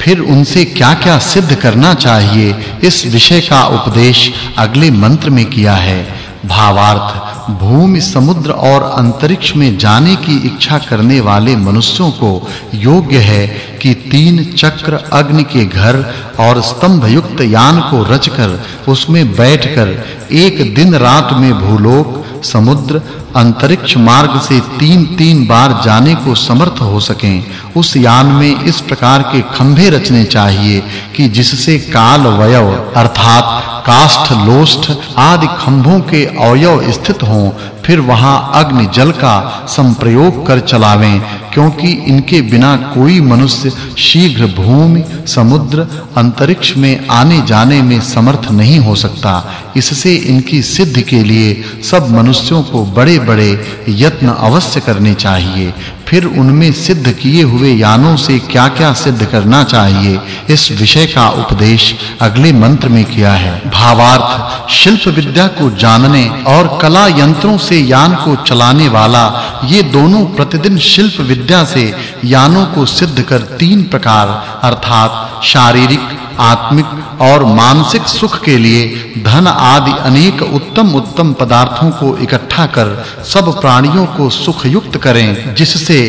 फिर उनसे क्या-क्या सिद्ध करना चाहिए, इस विषय का उपदेश अगले मंत्र में किया है। भावार्थ: भूमि, समुद्र और अंतरिक्ष में जाने की इच्छा करने वाले मनुष्यों को योग्य है कि 3 चक्र, अग्नि के घर और स्तंभ युक्त यान को रचकर उसमें बैठकर एक दिन रात में भूलोक, समुद्र, अंतरिक्ष मार्ग से 3-3 बार जाने को समर्थ हो सकें। उस यान में इस प्रकार के खंभे रचने चाहिए कि जिससे काल वयव अर्थात काष्ठ, लोष्ठ आदि खंभों के अवयव स्थित हों। फिर वहां अग्नि जल का संप्रयोग कर चलावें, क्योंकि इनके बिना कोई मनुष्य शीघ्र भूमि, समुद्र, अंतरिक्ष में आने जाने में समर्थ नहीं हो सकता। इससे इनकी सिद्धि के लिए सब मनुष्यों को बड़े-बड़े यत्न अवश्य करने चाहिए। फिर उनमें सिद्ध किए हुए यानों से क्या-क्या सिद्ध करना चाहिए, इस विषय का उपदेश अगले मंत्र में किया है। भावार्थ: शिल्प विद्या को जानने और कला यंत्रों से यान को चलाने वाला, ये दोनों प्रतिदिन शिल्प विद्या से यानों को सिद्ध कर 3 प्रकार अर्थात शारीरिक, आत्मिक और मानसिक सुख के लिए धन आदि अनेक उत्तम पदार्थों को इकट्ठा कर सब प्राणियों को सुखयुक्त करें, जिससे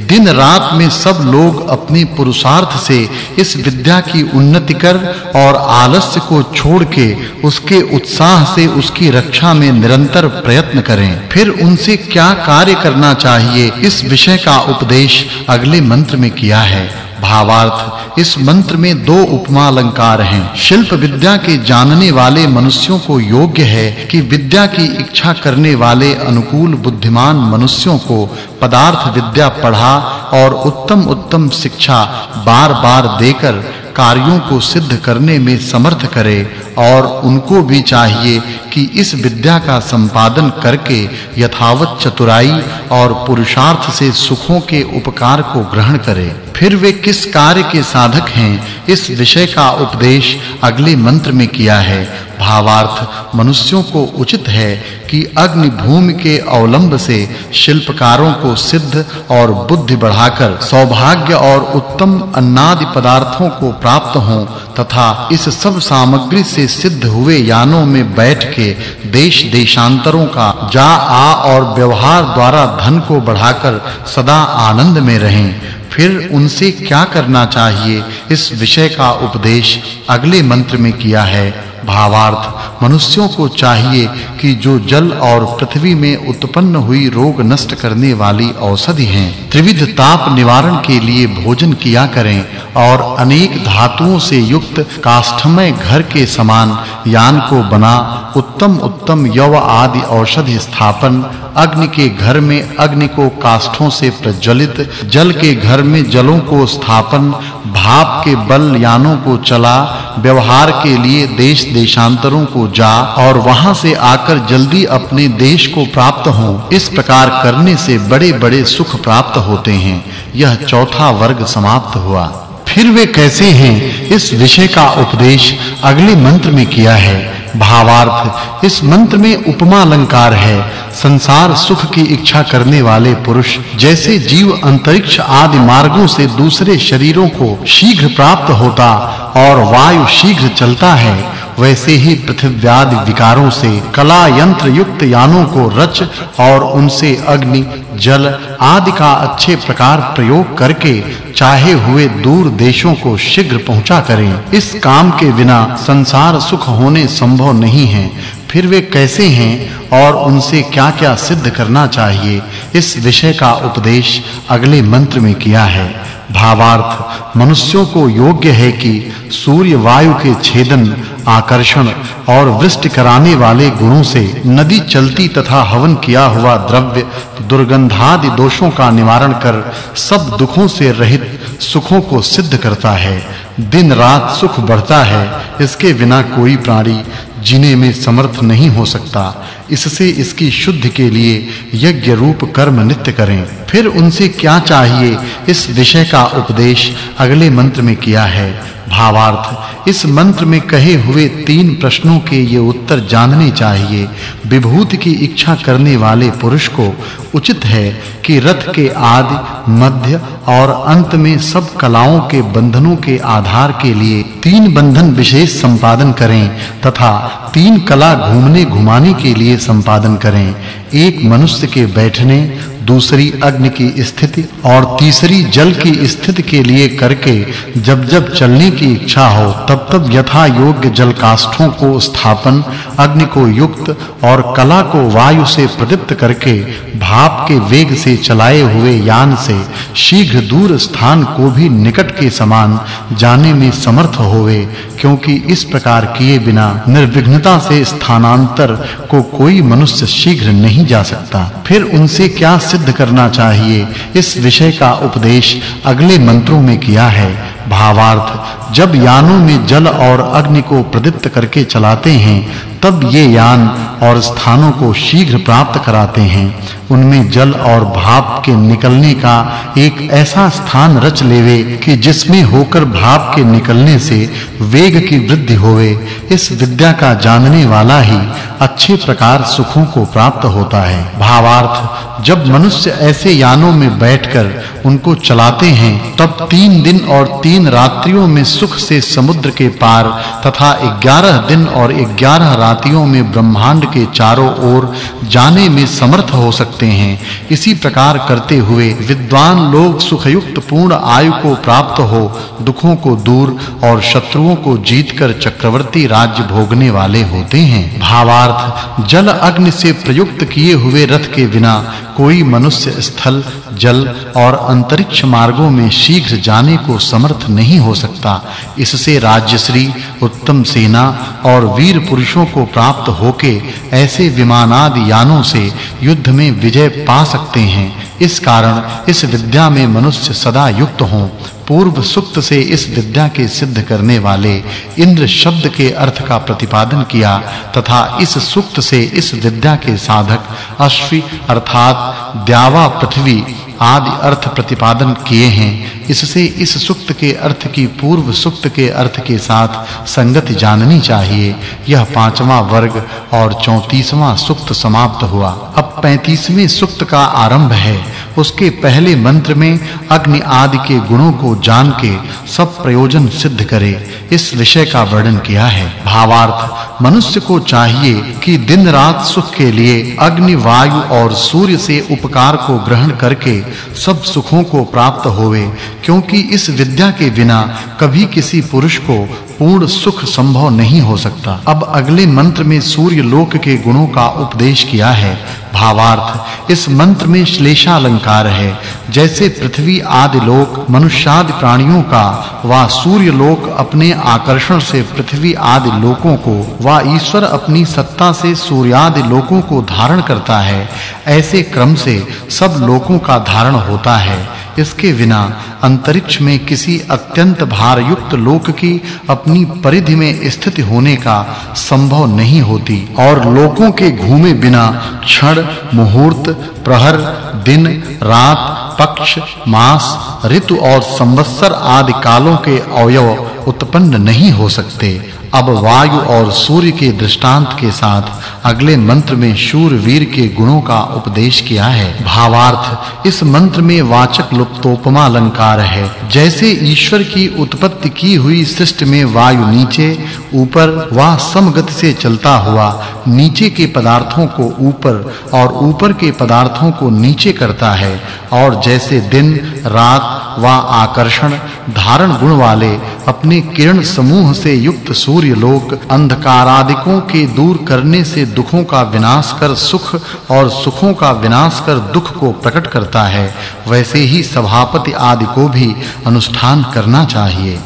दिन रात में सब लोग अपने पुरुषार्थ से इस विद्या की उन्नति कर और आलस्य को छोड़ के उसके उत्साह से उसकी रक्षा में निरंतर प्रयत्न करें। फिर उनसे क्या कार्य करना चाहिए, इस विषय का उपदेश अगले मंत्र में किया है। भावार्थ: इस मंत्र में 2 उपमा अलंकार हैं। शिल्प विद्या के जानने वाले मनुष्यों को योग्य है कि विद्या की इच्छा करने वाले अनुकूल बुद्धिमान मनुष्यों को पदार्थ विद्या पढ़ा और उत्तम शिक्षा बार-बार देकर कार्यों को सिद्ध करने में समर्थ करे, और उनको भी चाहिए कि इस विद्या का संपादन करके यथावत चतुराई और पुरुषार्थ से सुखों के उपकार को ग्रहण करे। फिर वे किस कार्य के साधक हैं, इस विषय का उपदेश अगले मंत्र में किया है। भावार्थ: मनुष्यों को उचित है कि अग्नि भूमि के अवलंब से शिल्पकारों को सिद्ध और बुद्धि बढ़ाकर सौभाग्य और उत्तम अन्नादि पदार्थों को प्राप्त हों, तथा इस सब सामग्री से सिद्ध हुए यानों में बैठ के देश देशांतरों का जा आ और व्यवहार द्वारा धन को बढ़ाकर सदा आनंद में रहें। फिर उनसे क्या करना चाहिए, इस विषय का उपदेश अगले मंत्र में किया है। भावार्थ: मनुष्यों को चाहिए कि जो जल और पृथ्वी में उत्पन्न हुई रोग नष्ट करने वाली औषधि हैं, त्रिविध ताप निवारण के लिए भोजन किया करें और अनेक धातुओं से युक्त काष्ठमय घर के समान यान को बना उत्तम यव आदि औषधि स्थापन, अग्नि के घर में अग्नि को काष्ठों से प्रज्वलित, जल के घर में जलों को स्थापन, भाप के बल यानों को चला, व्यवहार के लिए देश देशांतरों को जा और वहां से आकर जल्दी अपने देश को प्राप्त हों। इस प्रकार करने से बड़े-बड़े सुख प्राप्त होते हैं। यह चौथा वर्ग समाप्त हुआ। फिर वे कैसे हैं, इस विषय का उपदेश अगले मंत्र में किया है। भावार्थ: इस मंत्र में उपमा अलंकार है। संसार सुख की इच्छा करने वाले पुरुष जैसे जीव अंतरिक्ष आदि मार्गों से दूसरे शरीरों को शीघ्र प्राप्त होता और वायु शीघ्र चलता है, वैसे ही पृथ्व्यादि विकारों से कला यंत्र युक्त यानों को रच और उनसे अग्नि, जल आदि का अच्छे प्रकार प्रयोग करके चाहे हुए दूर देशों को शीघ्र पहुंचा करें। इस काम के बिना संसार सुख होने संभव नहीं है। फिर वे कैसे हैं और उनसे क्या-क्या सिद्ध करना चाहिए, इस विषय का उपदेश अगले मंत्र में किया है। भावार्थ: मनुष्यों को योग्य है कि सूर्य वायु के छेदन, आकर्षण और वृष्टि कराने वाले गुणों से नदी चलती तथा हवन किया हुआ द्रव्य दुर्गंधादि दोषों का निवारण कर सब दुखों से रहित सुखों को सिद्ध करता है। दिन रात सुख बढ़ता है, इसके बिना कोई प्राणी जीने में समर्थ नहीं हो सकता। इससे इसकी शुद्धि के लिए यज्ञ रूप कर्म नित्य करें। फिर उनसे क्या चाहिए, इस विषय का उपदेश अगले मंत्र में किया है। भावार्थ, इस मंत्र में कहे हुए 3 प्रश्नों के ये उत्तर जानने चाहिए। विभूति की इच्छा करने वाले पुरुष को उचित है कि रथ के आदि, मध्य और अंत में सब कलाओं के बंधनों के आधार के लिए 3 बंधन विशेष संपादन करें तथा 3 कला घूमने घुमाने के लिए संपादन करें। एक मनुष्य के बैठने, दूसरी अग्नि की स्थिति और तीसरी जल की स्थिति के लिए करके जब चलने की इच्छा हो तब यथा योग्य जल काष्ठों को स्थापन, अग्नि को युक्त और कला को वायु से प्रदीप्त करके भाप के वेग से चलाए हुए यान से शीघ्र दूर स्थान को भी निकट के समान जाने में समर्थ होवे, क्योंकि इस प्रकार किए बिना निर्विघ्नता से स्थानांतर को कोई मनुष्य शीघ्र नहीं जा सकता। फिर उनसे क्या सिद्ध करना चाहिए, इस विषय का उपदेश अगले मंत्रों में किया है। भावार्थ, जब यानों में जल और अग्नि को प्रदीप्त करके चलाते हैं तब ये यान और स्थानों को शीघ्र प्राप्त कराते हैं। उनमें जल और भाप के निकलने का एक ऐसा स्थान रच लेवे कि जिसमें होकर भाप के निकलने से वेग की वृद्धि होवे। इस विद्या का जानने वाला ही अच्छे प्रकार सुखों को प्राप्त होता है। भावार्थ, जब मनुष्य ऐसे यानों में बैठकर उनको चलाते हैं तब 3 दिन और 3 रात्रियों में सुख से समुद्र के पार तथा 11 दिन और 11 रातियों में ब्रह्मांड के चारों ओर जाने में समर्थ हो सकते हैं। इसी प्रकार करते हुए विद्वान लोग सुखयुक्त पूर्ण आयु को प्राप्त हो, दुखों को दूर और शत्रुओं को जीतकर चक्रवर्ती राज्य भोगने वाले होते हैं। भावार्थ, जल अग्नि से प्रयुक्त किए हुए रथ के बिना कोई मनुष्य स्थल, जल और अंतरिक्ष मार्गों में शीघ्र जाने को समर्थ नहीं हो सकता। इससे राज्यश्री, उत्तम सेना और वीर पुरुषों को प्राप्त होके ऐसे विमानादि यानों से युद्ध में विजय पा सकते हैं। इस कारण इस विद्या में मनुष्य सदा युक्त हों। पूर्व सूक्त से इस विद्या के सिद्ध करने वाले इंद्र शब्द के अर्थ का प्रतिपादन किया तथा इस सूक्त से इस विद्या के साधक अश्वि अर्थात द्यावा, पृथ्वी आदि अर्थ प्रतिपादन किए हैं। इससे इस सूक्त के अर्थ की पूर्व सूक्त के अर्थ के साथ संगति जाननी चाहिए। यह 5वां वर्ग और 34वां सूक्त समाप्त हुआ। अब 35वें सूक्त का आरंभ है। उसके पहले मंत्र में अग्नि आदि के गुणों को जान के सब प्रयोजन सिद्ध करे, इस विषय का वर्णन किया है। भावार्थ, मनुष्य को चाहिए कि दिन रात सुख के लिए अग्नि, वायु और सूर्य से उपकार को ग्रहण करके सब सुखों को प्राप्त होवे, क्योंकि इस विद्या के बिना कभी किसी पुरुष को पूर्ण सुख संभव नहीं हो सकता। अब अगले मंत्र में सूर्य लोक के गुणों का उपदेश किया है। भावार्थ, इस मंत्र में श्लेषालंकार है। जैसे पृथ्वी आदि लोक मनुष्यादि प्राणियों का व सूर्य लोक अपने आकर्षण से पृथ्वी आदि लोकों को व ईश्वर अपनी सत्ता से सूर्यादि लोकों को धारण करता है, ऐसे क्रम से सब लोकों का धारण होता है। इसके बिना अंतरिक्ष में किसी अत्यंत भार युक्त लोक की अपनी परिधि में स्थिति होने का संभव नहीं होती और लोकों के घूमे बिना क्षण, मुहूर्त, प्रहर, दिन, रात, पक्ष, मास, ऋतु और संवत्सर आदि कालों के अवयव उत्पन्न नहीं हो सकते। अब वायु और सूर्य के दृष्टांत के साथ अगले मंत्र में शूरवीर के गुणों का उपदेश किया है। भावार्थ, इस मंत्र में वाचक् लुप्तोपमा अलंकार है। जैसे ईश्वर की उत्पत्ति की हुई सृष्टि में वायु नीचे ऊपर व समगति से चलता हुआ नीचे के पदार्थों को ऊपर और ऊपर के पदार्थों को नीचे करता है, और जैसे दिन, रात व आकर्षण धारण गुण वाले अपने किरण समूह से युक्त सूर्य लोक अंधकारादिकों के दूर करने से दुखों का विनाश कर सुख और सुखों का विनाश कर दुख को प्रकट करता है, वैसे ही सभापति आदि को भी अनुष्ठान करना चाहिए।